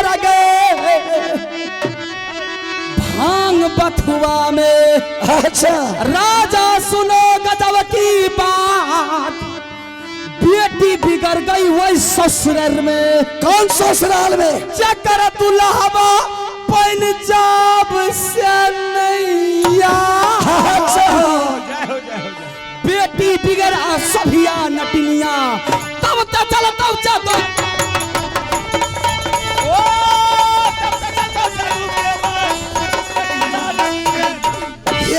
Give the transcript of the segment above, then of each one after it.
मर गए भांग बथुआ में। अच्छा राजा सुनो गजब की बात, बेटी बिगड़ गई वही ससुराल में। कौन ससुराल में? चक्कर दुल्हवा पंजाब से नैया। बेटी बिगड़ा सभिया नटनिया, तब तक चल तब चल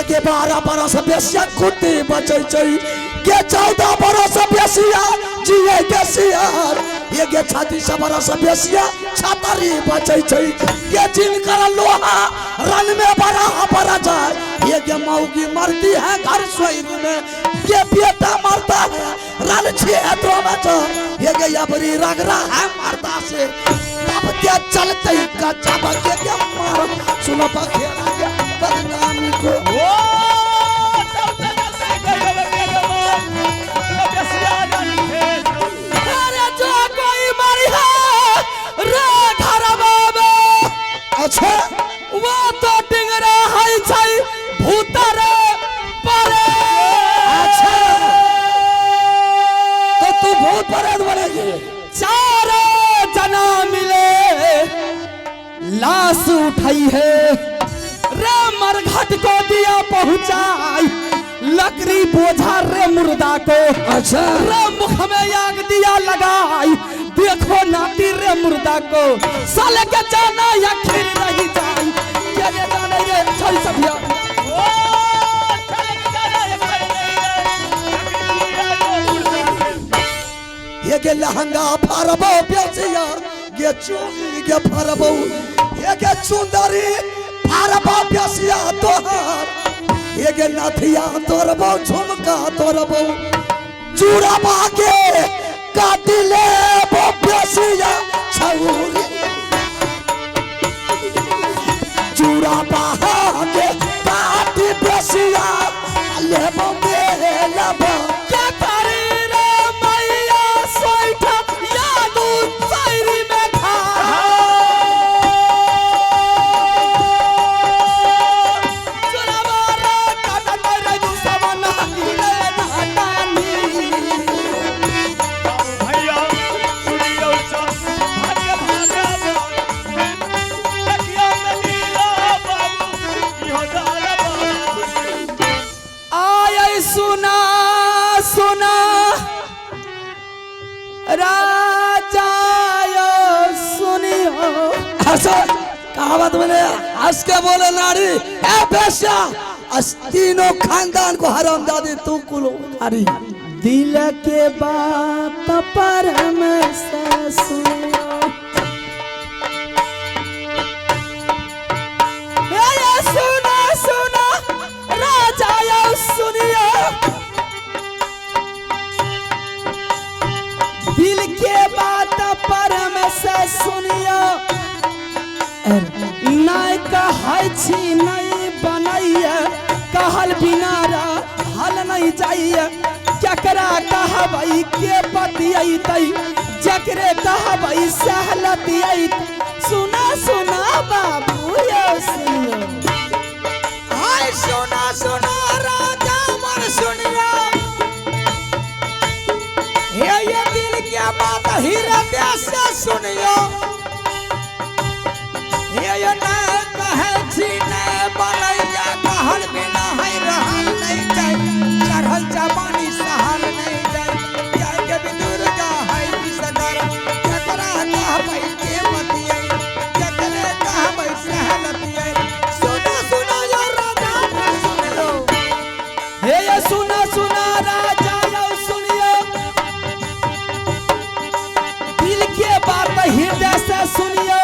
के 12 बरस बेसिया कुत्ते बचे के 14 बरस बेसिया जिए के सियार ये के 36 बरस बेसिया छतरी बचे के जिनकर लोहा रन में बड़ा जाए। ये के मौगी मरती है घर सोई में, ये बेटा मरता है रन क्षेत्रों में तो ये के अबरी रगड़ा है मरदा से तब क्या चलते का चाबक के मारो। सुनो बखेड़ा के बदनामी को अच्छा वो तो डिंगरा है छई भूतर परे। अच्छा तो तू भूत प्रेत बनेगी। 4 जना मिले लाश उठाई है रे मरघट को दिया पहुंचाई, लकड़ी बोझा रे मुर्दा को। अच्छा रे मुख में आग दिया लगाई, देखो नाती रे मुर्दा को साले के जाना या खीर नहीं जान क्या ये जाने रे छोरी सभिया। ये के लहंगा फरबो बेसिया ये चूड़ी के फरबो ये के चुंदरी फरबो बेसिया तोहर ये के नथिया तोरबो झुमका तोरबो चूड़ा बाके काटिले बो बेसिया छौरी चूड़ा बाके काटी बेसिया लेबो बेलबो क्या करे रे मैया सोइठा यादू शायरी में खा। चुरावारा काटा करे दुसमना गिले नाटानी। सुना सुना राजा सुनियो। ऐसा कहावत मैंने हंस के बोले नारी ए बेश्या तीनों खानदान को हरामजादी तू कुलो नारी। दिल के बात पर में से सुनियो। सुना सुना राजा सुनियो, दिल के बात पर में से सुनियो। नहीं कहै छी नहीं बनैया, कहल बिना हल नहीं जाइए। जकरा कहबै के बतियैतै, जकरे कहबै सहलतियै। सुना सुना बाबू यो सुनियो। हाय सुना सुना राजा मन सुनियो ये दिल की बात हृदय से सुनियो। ये न कहे छी न बनैया, कहल बिना है रहल नहीं जाय, चढ़ल जवानी सहल नहीं जाय। जाय के बिदुर का है विसगर, जकरा कहबै के बतियै, जकरे कहबै सहलतियै। सुना सुना या राजा सुनियो। हे ये सुना सुना राजा यो सुनियो, दिल के बात हृदय से सुनियो।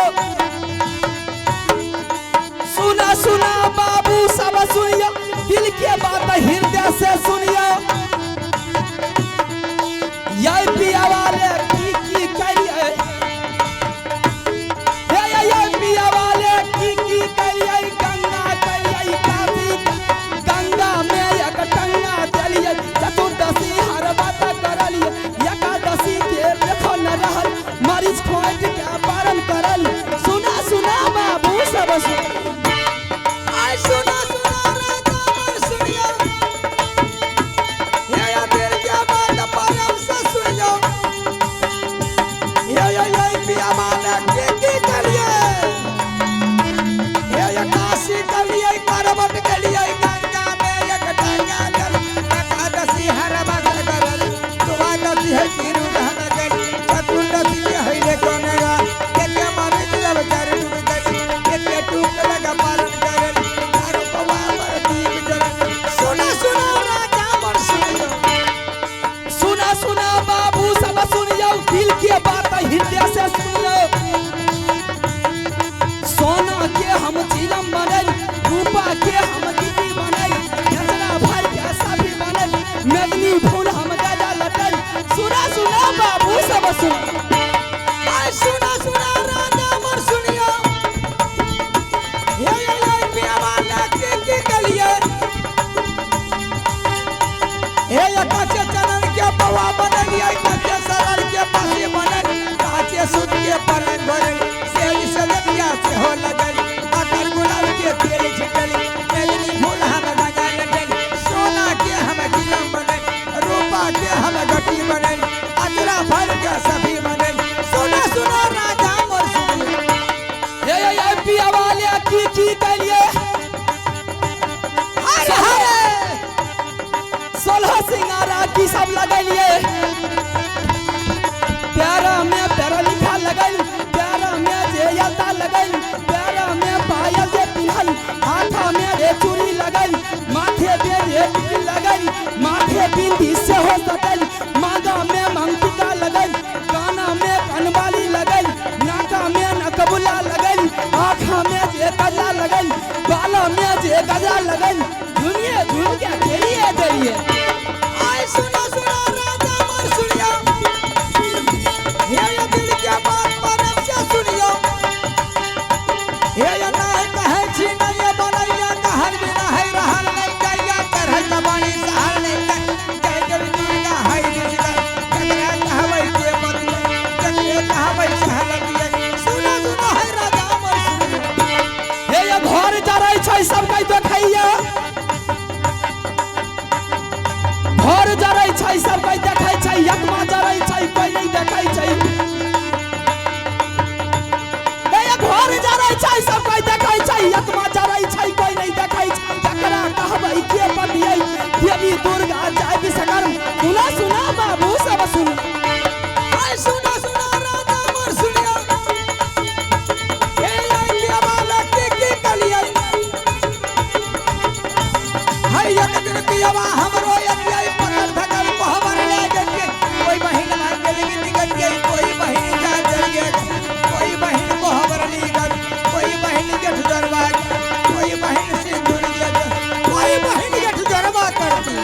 आय सुना सुना राजा मोर सुनियो ये पियावाला के गलिए ये काचे चरण के पवा बनलिए काचे सरल के पासे बनल काचे सूत के परन भरल से सलबिया से हो लगल आकर गुलाब के तेल छिटल मेलनी फूल हम लगा लगल सोना के हम गिलम बनल रूपा के हम गटी बनल अतरा भर के सभी बनल सुना सुना राजा मोर सुनिए ये पिया वाले की कलिए सोलह सिंगारा की सब लगलिए प्यारा में प्यारा लिखा लगल प्यारा में जे यता लगल प्यारा में पायल जे पिन्हल हाथा में रे चूड़ी लगल माथे पे रे टिकली लगल माथे बिंदी से हो सकल मांगा में मंगटिका लगल काना में कनवाली लगल नाका में नकबुला लगल आँखा में जे गजरा लगल बाला में जे गजरा लगल दुनिया दुनिया खेलिए देलिए आय सुना सुना राजा मोर सुनियो ये दिल के बात परम से सुनियो ये नहीं कहे छी नहीं बनैया कहल बिना है रहल नहीं गैया करहल जवानी सहल नहीं कह के दुनिया है दिल कतरा कहबै के बदले कतरे कहबै सहल दिए सुना सुना है राजा मोर सुनियो ये घर जरै छै सब कहि देखैया घर जरै छै सब कहि देखै छै यकमा जरै छै कोई नहीं देखै छै ये घर जरै छै सब कहि देखै छै यकमा जरै छै कोई नहीं देखै छै तकरा कहबै के बनियै देवी दुर्गा जय विश्वकर्मा सुना बाबू सब सुन आय सुना सुना राजा मोर सुनियो ये पियावाला के कलिए हाय एक दिन पियावा हमरो ये पकड़ धकल कोहबर ले गए कोई बहिन मार के लेके निकल गई कोई बहिन जा चल गई कोई बहिन कोहबर ली गई कोई बहिन के ठुरवा कोई बहिन सिंदूर दिया कोई बहिन के ठुरवा करती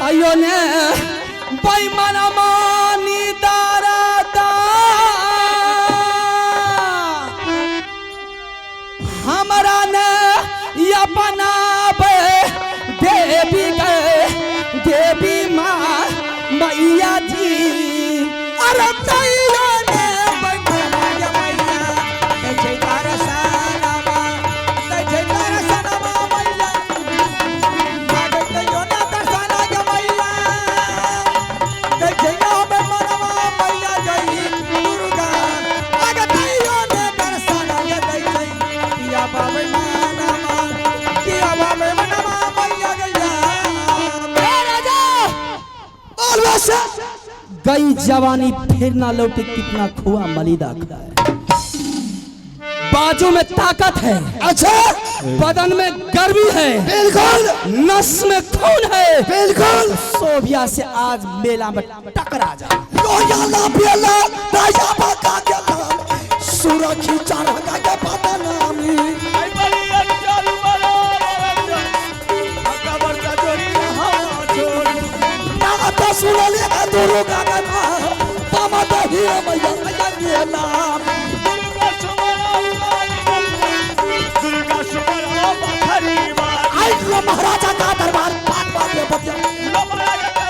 अयो ने बेईमान मानी दारादा हमरा ने अपना देवी गए देवी माँ मैया जी अरे तैयो ने बैठा मैया कैसे दरसनमा कैसे दरसनमा मैया आगे तैयो ने दरसना के मैया कैसे आबे मनवा मैया गई दुर्गा आगे तैयो ने दरसना के दै पिया बाबे मनवा पिया बाबे मनवा मैया गैया राजा और गई जवानी फिर ना लौटे कितना खुआ मलिदा खाए बाजू में ताकत है अच्छा बदन में गर्मी है बिल्कुल नस में खून है बिल्कुल सोभिया से आज मेला में टकरा जा रोयाला बेला राजा बाका के नाम सुरखी चारगा के पता नामी आई बलिया चालू मारो अकबर का जोड़ी हम छोड़ ना तो सुन ले दुर्गा का नाम पामा दही मैया मैया के नाम दुर्गा सुमरा पथरीवा आई लो महाराजा का दरबार बात बात में बतिया लो महाराजा का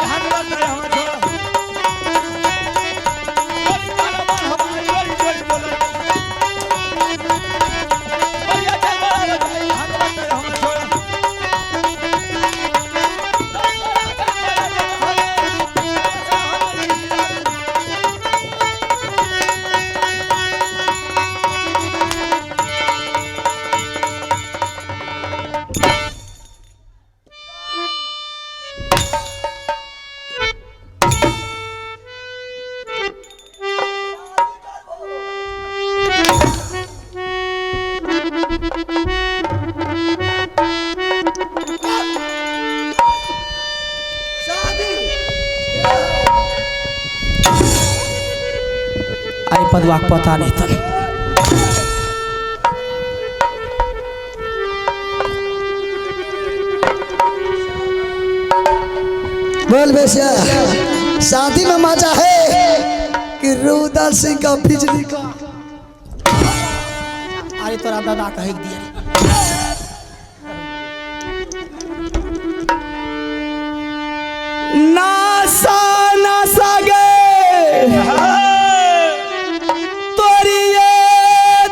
धन्यवाद करे हम आई पदवाक पता नहीं तन बोल बेसिया शादी में मजा है रुदल सिंह का बिजली का। अरे तोरा दादा कहे दिया नासा नासा गे तोरी ये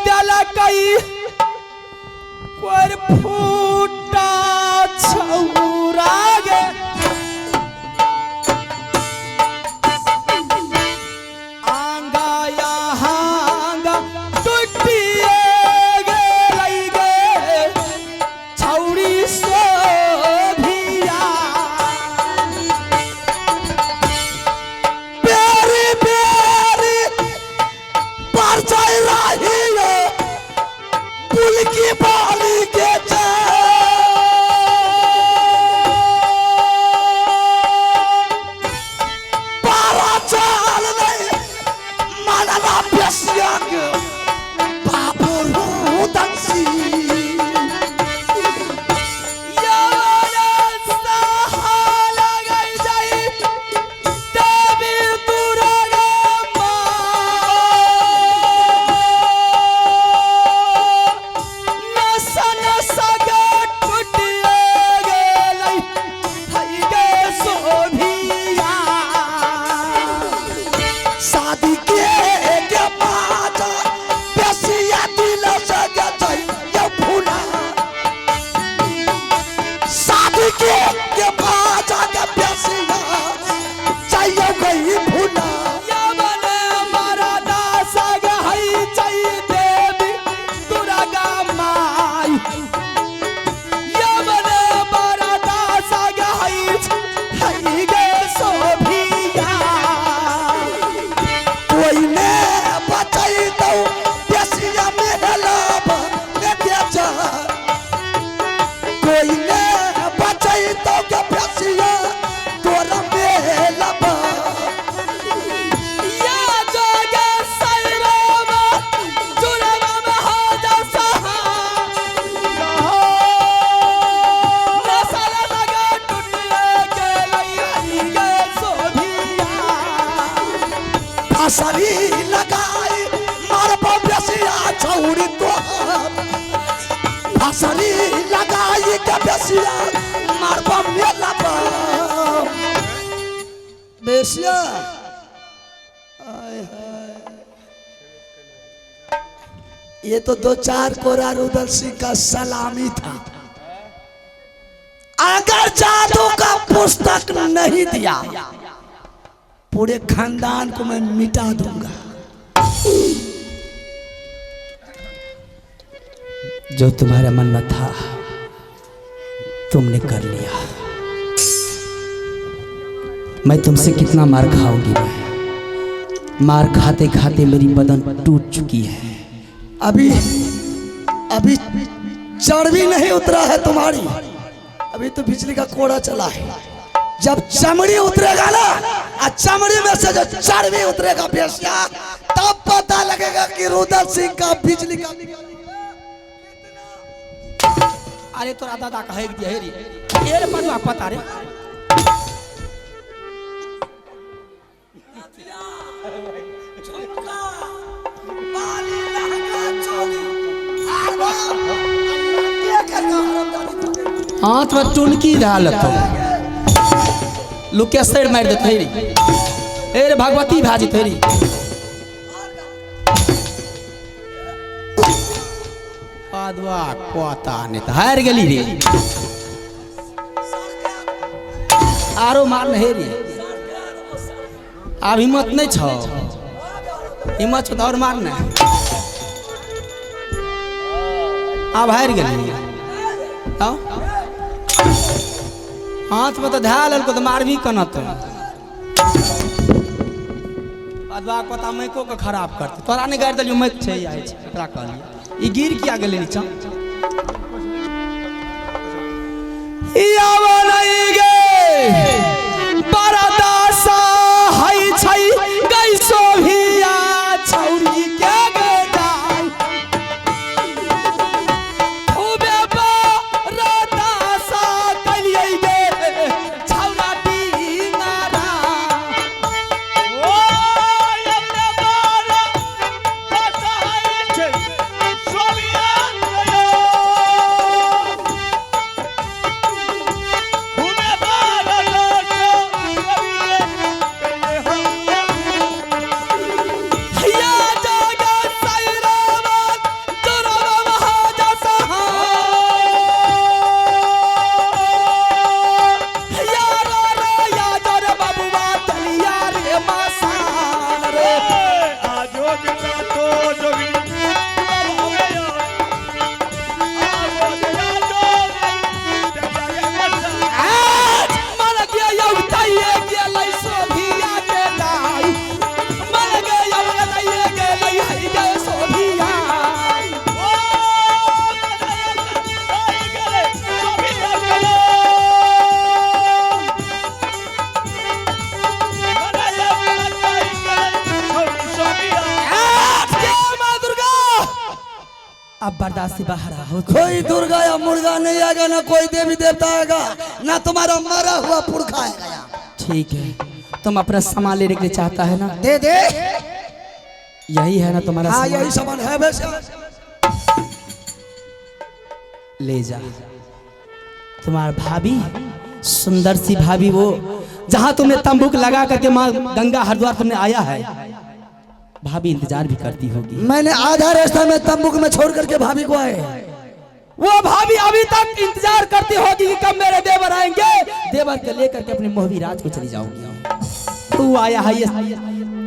दिल कई कोर फूटा छौरा गे आंगा यहाँ टूटिए गे लई गे छौरी सो भिया बेरी बेरी पर जाई रही है पुल की बाली के पारा चाल नहीं मानला बेसिया के बाबू रुदल सिंह। शादी के बाद बेसिया दिल से गई ये फूला। शादी के बाद बेसिया चाहिए गई फूला। कोई ने बचाई दो बेसिया में हेलब लेके जा। कोई ने बचाई दो के बेसिया तोरा में हेलब। फसरी लगाई मार बेसिया छौरी तो फसरी लगाई के बेसिया मार मेला बेसिया। ये तो दो चार कोरा रुदल सिंह का सलामी था। अगर जादू का पुस्तक नहीं दिया पूरे खानदान को मैं मिटा दूंगा। जो तुम्हारे मन में था तुमने कर लिया। मैं तुमसे कितना मार खाऊंगी। मैं मार खाते खाते मेरी बदन टूट चुकी है। अभी अभी चर्बी नहीं उतरा है तुम्हारी, अभी तो बिजली का कोड़ा चला है। जब चमड़ी उतरेगा ना, चमड़ी में से जो चर्बी उतरेगा बेसिया, तब पता लगेगा कि रुदल सिंह का बिजली का। अरे तोरा दादा कहे दिया हे रे ये रे पनुआ पता रे हाथ में टुनकी डाल तो लुके सर मार देते रे ए रे भगवती भाजी थेरी आदवा कोता ने त हार गेली रे आरो मार नहीं रे अब हिम्मत नहीं छ हिम्मत छ और मारना अब हार गेली हाथ में तो ध्यान लल को तो मार भी कनत अदवा पता मैको के खराब करते तोरा ने गाड़ दलियो मैक छै आइ छै एकरा कहलिए ई गिर किया गेले नीचा यावा नहीं गे परदासा हई छै गई सोभिया छौरी के गदाई खूबे परदासा कलिए गे छौरा टींगारा ओ अपने अब बर्दाश्त से बाहर आओ। कोई दुर्गा या मुर्गा नहीं आएगा, ना कोई देवी देवता आएगा, ना तुम्हारा मरा हुआ पुरखा आएगा। ठीक है, तुम अपना सामान लेने के लिए चाहता है ना? दे दे। यही है ना तुम्हारा हाँ सामान? यही सामान है वैसे। ले जा। तुम्हारा भाभी, सुंदर सी भाभी, वो जहां तुमने तंबूक लगा करके माँ गंगा हरिद्वार तुमने आया है, भाभी इंतजार भी करती होगी। मैंने आधा रास्ता में तंबूक में छोड़ करके भाभी को आए। वो भाभी अभी तक इंतजार करती होगी कि कब मेरे देवर आएंगे। देवर के लेकर के अपने मोहबी राज को चली जाऊंगी। तू आया है ये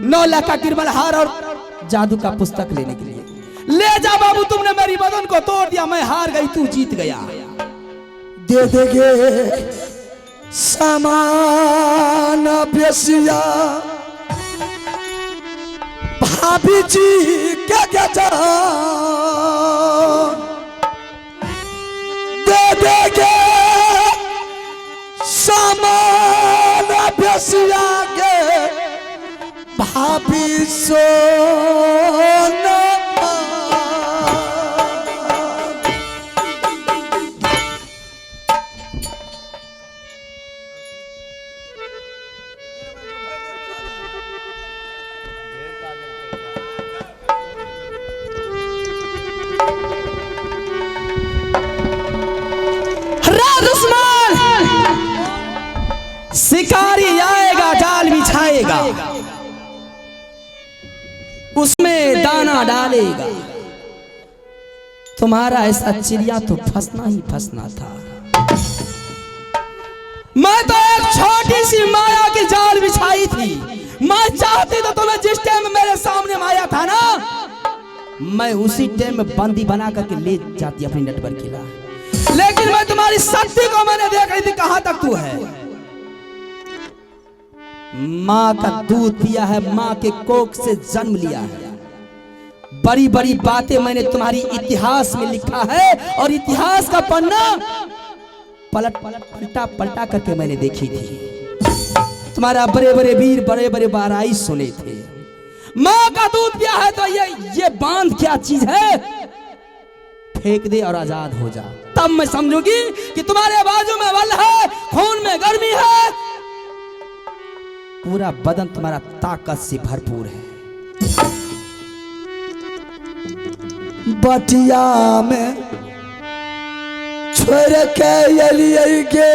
9 लाख का गिरमल हार और जादू का पुस्तक लेने के लिए। ले जा बाबू, तुमने मेरी बदन को तोड़ दिया, मैं हार गई, तू जीत गया। दे देंगे सामान बेसिया भाभी जी क्या दे देंगे सामान बेसिया के भाभी सोना। शिकारी आएगा, जाल बिछाएगा, उसमें दाना डालेगा। तुम्हारा ऐसा चिड़िया तो फंसना ही फंसना था। मैं तो एक छोटी सी माया की जाल बिछाई थी। मैं चाहती तो तुम्हें जिस टाइम मेरे सामने माया था ना, मैं उसी टाइम में बंदी बना करके ले जाती अपनी नेटवर्क किला। लेकिन मैं तुम्हारी शक्ति को मैंने देख रही थी, कहां तक तू है। माँ का दूध पिया है, माँ के कोख से जन्म लिया है। बड़ी बड़ी बातें मैंने तुम्हारी इतिहास में लिखा है, और इतिहास का पन्ना पलटा करके मैंने देखी थी। तुम्हारा बड़े बड़े वीर, बड़े बड़े बाराई सुने थे। माँ का दूध पिया है तो ये बांध क्या चीज है, फेंक दे और आजाद हो जा। तब मैं समझूंगी कि तुम्हारे बाजू में बल है, खून में गर्मी है, पूरा बदन तुम्हारा ताकत से भरपूर है। बटिया में छोड़ के अलिए गे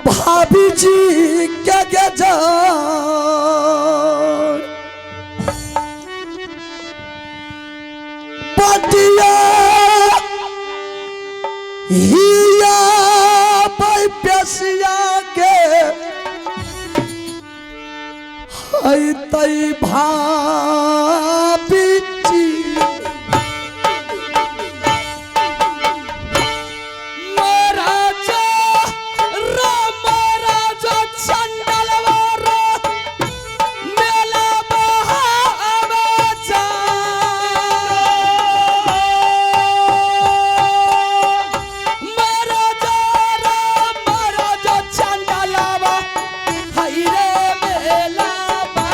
भाभी जी क्या जान। बटिया हिया प्यासिया के हई तई भाभी जी। महाराजा महाराजा चंडलवारा मेला बहावजा। महाराजा चंडलवा हई रे मेला बा।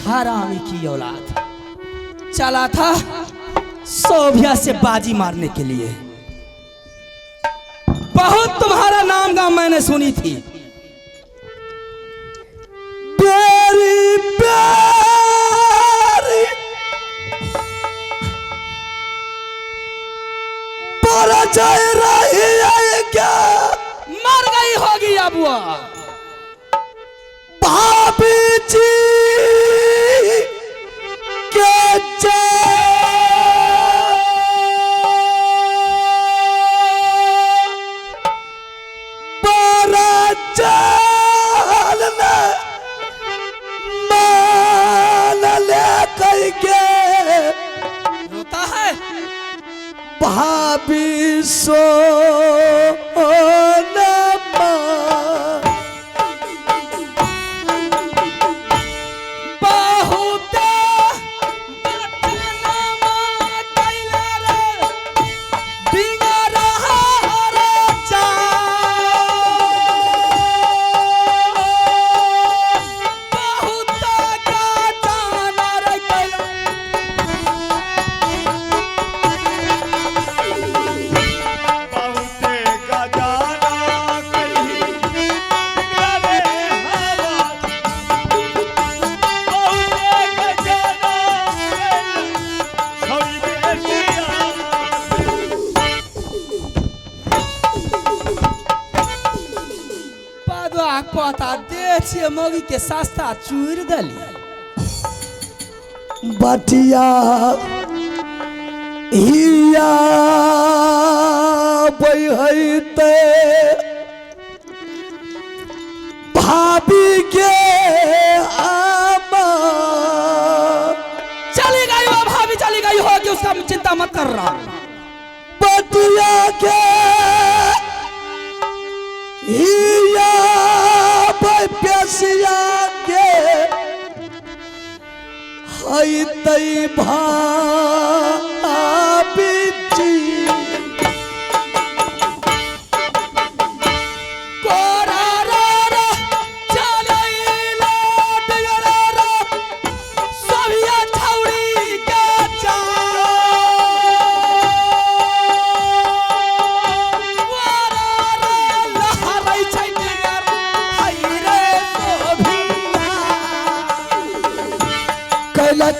हरामी की औलाद चला था सोभिया से बाजी मारने के लिए। बहुत तुम्हारा नाम गाँव मैंने सुनी थी। प्यारी प्यारी पर जाए रही है क्या, मर गई होगी अब वो। भाभी जी के बड़ा चाल मान ले के रोता है भाभी सो पता दे छिए मोगी के सस्ता चूर दली बटिया हिया बहते भाभी के आमा चली गई वो भाभी चली गई होगी उसका चिंता मत कर रहा बटिया के हिया प्यासिया के हई तई भाभी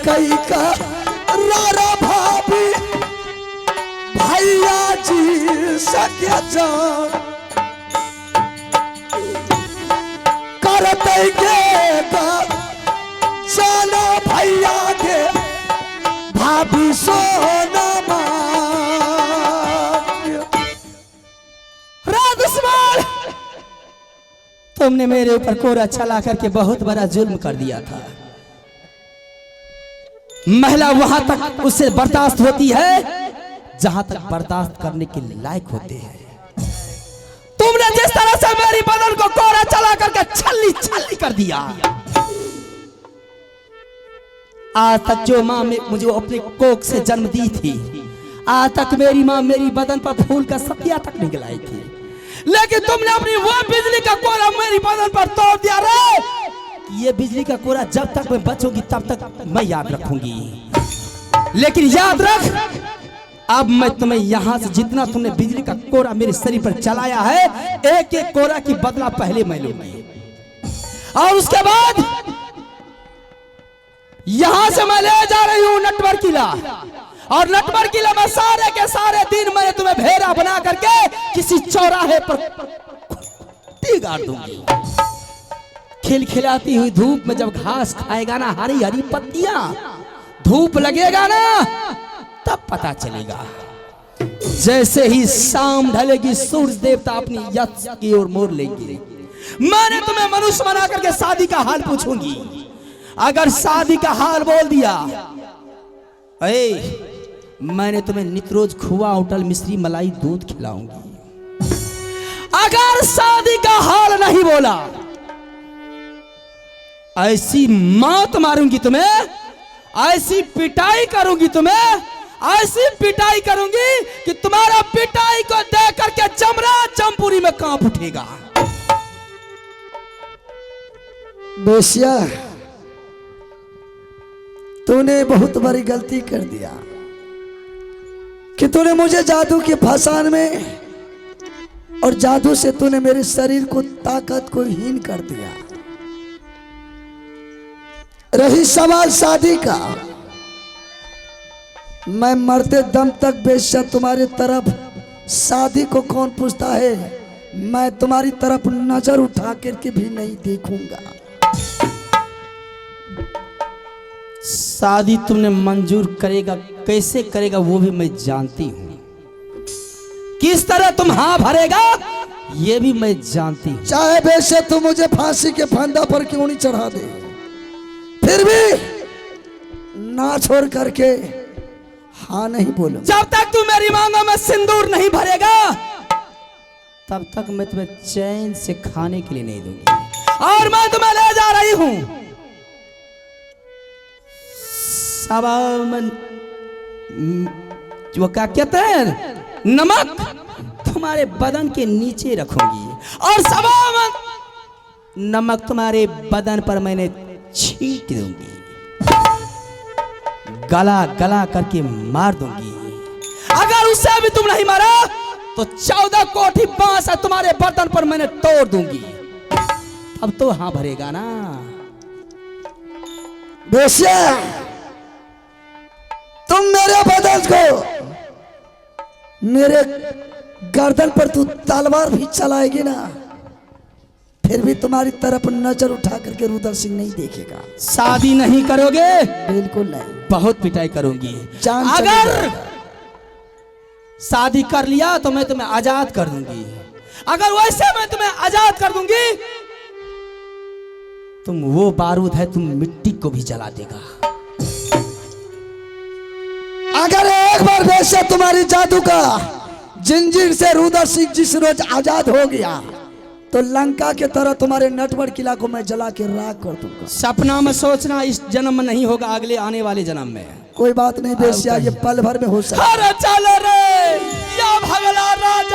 कई का रारा भाभी भैया जी सके जान करते के का जाना भैया के भाभी सोना दुश्मन तुमने मेरे ऊपर कोरा चला करके बहुत बड़ा जुल्म कर दिया था। महिला वहां तक उससे बर्दाश्त होती है जहां तक बर्दाश्त करने के लायक होते हैं। तुमने जिस तरह से मेरी बदन को कोरा चला करके छल्ली छल्ली कर दिया। आज तक जो माँ मुझे अपने कोख से जन्म दी थी, आज तक मेरी माँ मेरी बदन पर फूल का सतिया तक नहीं लाई थी, लेकिन तुमने अपनी वो बिजली का कोरा मेरी बदन पर तोड़ दिया रे। ये बिजली का कोरा जब तक मैं बचूंगी तब तक मैं याद रखूंगी, लेकिन याद रख अब मैं तुम्हें यहां से जितना तुमने बिजली का कोरा मेरे शरीर पर चलाया है, एक एक कोरा की बदला पहले मैं लूंगी। और उसके बाद यहां से मैं ले जा रही हूं नटवर किला, और नटवर किला में सारे के सारे दिन मैं तुम्हें भेड़ा बना करके किसी चौराहे पर गाड़ दूंगी। खिलखिलाती हुई धूप में जब घास खाएगा ना, हरी हरी पत्तियां, धूप लगेगा ना, तब पता चलेगा। जैसे ही शाम ढलेगी सूरज देवता अपनी यश की ओर मोड़ लेंगे। मैंने तुम्हें मनुष्य बना करके शादी का हाल पूछूंगी। अगर शादी का हाल बोल दिया, मैंने तुम्हें नित्रोज खुआ होटल मिश्री मलाई दूध खिलाऊंगी। अगर शादी का हाल नहीं बोला, ऐसी मौत मारूंगी तुम्हें, ऐसी पिटाई करूंगी तुम्हें, ऐसी पिटाई करूंगी कि तुम्हारा पिटाई को देख करके चमड़ा चंपुरी में कांप उठेगा। बेसिया, तूने बहुत बड़ी गलती कर दिया कि तूने मुझे जादू के फसान में, और जादू से तूने मेरे शरीर को ताकत को हीन कर दिया। रही सवाल शादी का, मैं मरते दम तक बेशक तुम्हारी तरफ शादी को कौन पूछता है, मैं तुम्हारी तरफ नजर उठा करके भी नहीं देखूंगा। शादी तुमने मंजूर करेगा, कैसे करेगा वो भी मैं जानती हूं। किस तरह तुम हाँ भरेगा ये भी मैं जानती हूं। चाहे बेशक तुम मुझे फांसी के फंदा पर क्यों नहीं चढ़ा दे, फिर भी ना छोड़ करके हाँ नहीं बोलो। जब तक तू मेरी मांगों में सिंदूर नहीं भरेगा तब तक मैं तुम्हें चैन से खाने के लिए नहीं दूंगी। और मैं तुम्हें ले जा रही हूं सावन, जो क्या कहते हैं नमक, तुम्हारे बदन के नीचे रखूंगी, और सावन नमक तुम्हारे बदन पर मैंने छींट दूंगी, गला गला करके मार दूंगी। अगर उससे भी तुम नहीं मारा तो 14 कोठी बांस तुम्हारे बर्तन पर मैंने तोड़ दूंगी। अब तो हाँ भरेगा ना। बेशा, तुम मेरे बदन को, मेरे गर्दन पर तू तलवार भी चलाएगी ना, फिर भी तुम्हारी तरफ नजर उठा करके रुद्र सिंह नहीं देखेगा। शादी नहीं करोगे? बिल्कुल नहीं। बहुत पिटाई करूंगी। जान चली अगर जाएगा। शादी कर लिया तो मैं तुम्हें आजाद कर दूंगी। अगर वैसे मैं तुम्हें आजाद कर दूंगी, तुम वो बारूद है, तुम मिट्टी को भी जला देगा। अगर एक बार वैसे तुम्हारी जादू का जंजीर से रुद्र सिंह जिस रोज आजाद हो गया तो लंका के तरह तुम्हारे नटवर किला को मैं जला के राख कर दूंगा। सपना में सोचना, इस जन्म में नहीं होगा, अगले आने वाले जन्म में। कोई बात नहीं बेसिया, ये पल भर में हो सकता। अरे चल रे, या भगला राजा